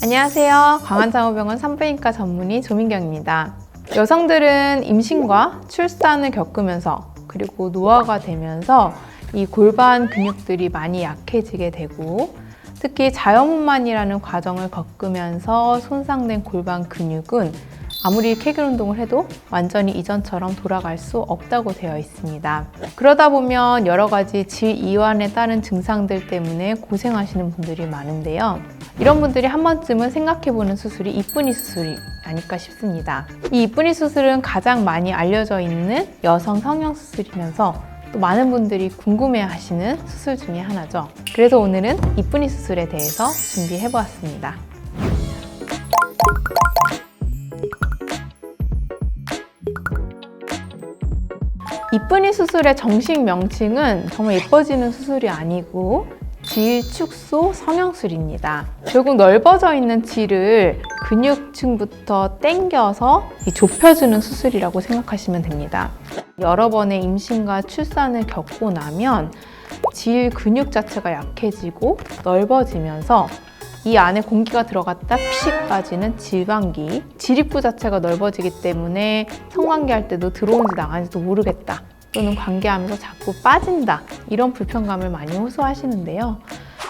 안녕하세요. 광안장호병원 산부인과 전문의 조민경입니다. 여성들은 임신과 출산을 겪으면서 그리고 노화가 되면서 이 골반 근육들이 많이 약해지게 되고, 특히 자연분만이라는 과정을 겪으면서 손상된 골반 근육은 아무리 케겔 운동을 해도 완전히 이전처럼 돌아갈 수 없다고 되어 있습니다. 그러다 보면 여러 가지 질이완에 따른 증상들 때문에 고생하시는 분들이 많은데요. 이런 분들이 한 번쯤은 생각해보는 수술이 이쁜이 수술이 아닐까 싶습니다. 이 이쁜이 수술은 가장 많이 알려져 있는 여성 성형 수술이면서 또 많은 분들이 궁금해하시는 수술 중에 하나죠. 그래서 오늘은 이쁜이 수술에 대해서 준비해보았습니다. 이쁜이 수술의 정식 명칭은 정말 예뻐지는 수술이 아니고 질축소 성형술입니다. 결국 넓어져 있는 질을 근육층부터 당겨서 좁혀주는 수술이라고 생각하시면 됩니다. 여러 번의 임신과 출산을 겪고 나면 질 근육 자체가 약해지고 넓어지면서 이 안에 공기가 들어갔다 피식 빠지는 질방기, 질입구 자체가 넓어지기 때문에 성관계할 때도 들어온지 나가는지도 모르겠다, 또는 관계하면서 자꾸 빠진다, 이런 불편감을 많이 호소하시는데요.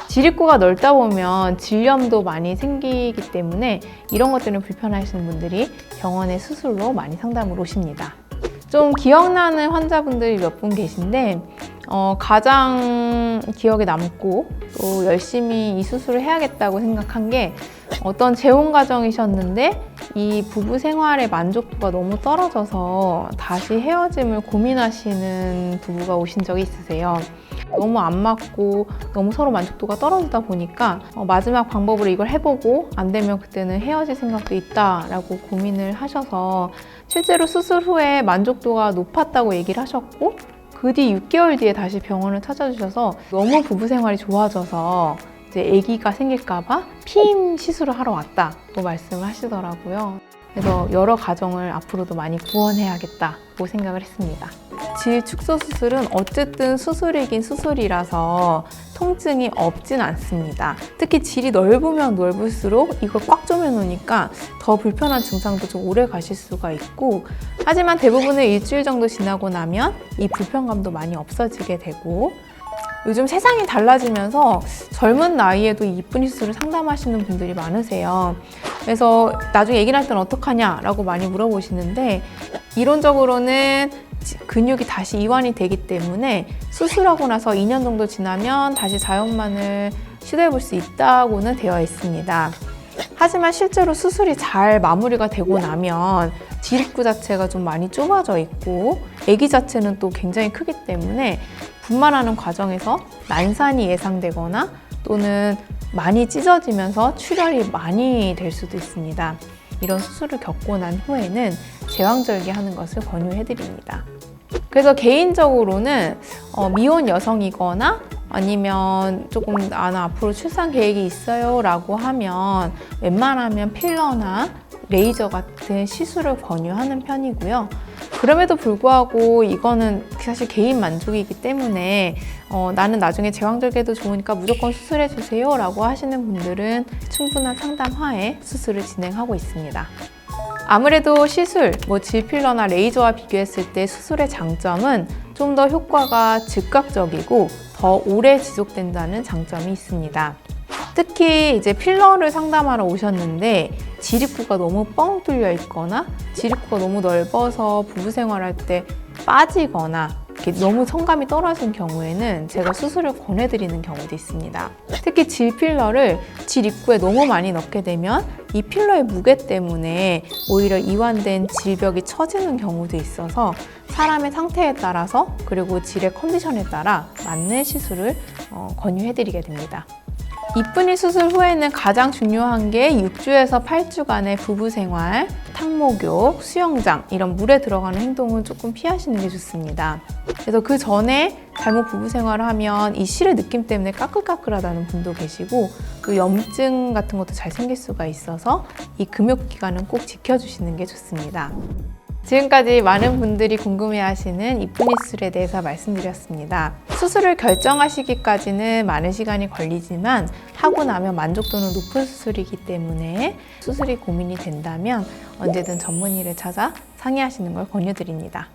질입구가 넓다 보면 질염도 많이 생기기 때문에 이런 것 때문에 불편하시는 분들이 병원에 수술로 많이 상담을 오십니다. 좀 기억나는 환자분들이 몇 분 계신데 가장 기억에 남고 또 열심히 이 수술을 해야겠다고 생각한 게, 어떤 재혼 가정이셨는데 이 부부 생활의 만족도가 너무 떨어져서 다시 헤어짐을 고민하시는 부부가 오신 적이 있으세요. 너무 안 맞고 너무 서로 만족도가 떨어지다 보니까 마지막 방법으로 이걸 해보고 안 되면 그때는 헤어질 생각도 있다라고 고민을 하셔서 실제로 수술 후에 만족도가 높았다고 얘기를 하셨고, 그 뒤 6개월 뒤에 다시 병원을 찾아주셔서 너무 부부 생활이 좋아져서 이제 아기가 생길까봐 피임 시술을 하러 왔다고 말씀을 하시더라고요. 그래서 여러 가정을 앞으로도 많이 구원해야겠다고 생각을 했습니다. 질 축소 수술은 어쨌든 수술이긴 수술이라서 통증이 없진 않습니다. 특히 질이 넓으면 넓을수록 이걸 꽉 조여 놓으니까 더 불편한 증상도 좀 오래 가실 수가 있고, 하지만 대부분의 일주일 정도 지나고 나면 이 불편감도 많이 없어지게 되고, 요즘 세상이 달라지면서 젊은 나이에도 이쁜이 수술을 상담하시는 분들이 많으세요. 그래서 나중에 아기 낳을 때는 어떡하냐라고 많이 물어보시는데, 이론적으로는 근육이 다시 이완이 되기 때문에 수술하고 나서 2년 정도 지나면 다시 자연분만을 시도해 볼 수 있다고는 되어 있습니다. 하지만 실제로 수술이 잘 마무리가 되고 나면 질입구 자체가 좀 많이 좁아져 있고 아기 자체는 또 굉장히 크기 때문에 분만하는 과정에서 난산이 예상되거나 또는 많이 찢어지면서 출혈이 많이 될 수도 있습니다. 이런 수술을 겪고 난 후에는 제왕절개하는 것을 권유해드립니다. 그래서 개인적으로는 미혼 여성이거나 아니면 조금 나는 앞으로 출산 계획이 있어요 라고 하면 웬만하면 필러나 레이저 같은 시술을 권유하는 편이고요. 그럼에도 불구하고 이거는 사실 개인 만족이기 때문에 나는 나중에 제왕절개도 좋으니까 무조건 수술해주세요 라고 하시는 분들은 충분한 상담 하에 수술을 진행하고 있습니다. 아무래도 시술, 질필러나 레이저와 비교했을 때 수술의 장점은 좀 더 효과가 즉각적이고 더 오래 지속된다는 장점이 있습니다. 특히 이제 필러를 상담하러 오셨는데 질입구가 너무 뻥 뚫려 있거나 질입구가 너무 넓어서 부부 생활할 때 빠지거나 이렇게 너무 성감이 떨어진 경우에는 제가 수술을 권해드리는 경우도 있습니다. 특히 질필러를 질입구에 너무 많이 넣게 되면 이 필러의 무게 때문에 오히려 이완된 질벽이 처지는 경우도 있어서 사람의 상태에 따라서 그리고 질의 컨디션에 따라 맞는 시술을 권유해드리게 됩니다. 이쁜이 수술 후에는 가장 중요한 게 6주에서 8주간의 부부생활, 탕목욕, 수영장 이런 물에 들어가는 행동은 조금 피하시는 게 좋습니다. 그래서 그 전에 잘못 부부생활을 하면 이 실의 느낌 때문에 까끌까끌하다는 분도 계시고 또 염증 같은 것도 잘 생길 수가 있어서 이 금욕 기간은 꼭 지켜주시는 게 좋습니다. 지금까지 많은 분들이 궁금해하시는 이쁜이 수술에 대해서 말씀드렸습니다. 수술을 결정하시기까지는 많은 시간이 걸리지만 하고 나면 만족도는 높은 수술이기 때문에 수술이 고민이 된다면 언제든 전문의를 찾아 상의하시는 걸 권유드립니다.